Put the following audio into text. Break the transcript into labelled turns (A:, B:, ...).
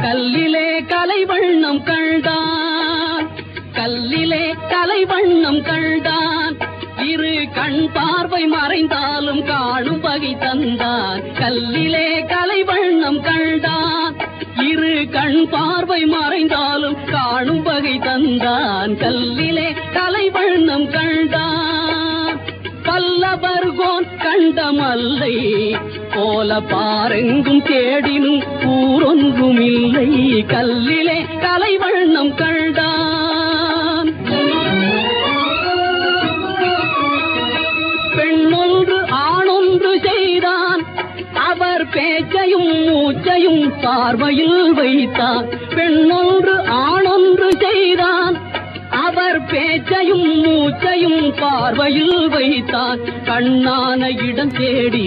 A: கல்லிலே கலைவண்ணம் கண்டான், கல்லிலே கலைவண்ணம் கண்டான், இரு கண் பார்வை மறைந்தாலும் காணும் வகை தந்தான். கல்லிலே கலைவண்ணம் கண்டான், இரு கண் பார்வை மறைந்தாலும் காணும் வகை தந்தான். கல்லிலே கலைவண்ணம் கண்டான், பல்லவர்கோன் கண்டமல்லை போல பாரெங்கும் தேடினும் ஊரொன்றும் இல்லை. கல்லிலே கலைவண்ணம் கண்டான், பெண்ணொன்று ஆணொன்று செய்தான், அவர் பேச்சையும் மூச்சையும் பார்வையில் வைத்தான். பெண்ணொன்று ஆணொன்று செய்தான், அவர் பேச்சையும் மூச்சையும் பார்வையில் வைத்தான். கண்ணான இடம் தேடி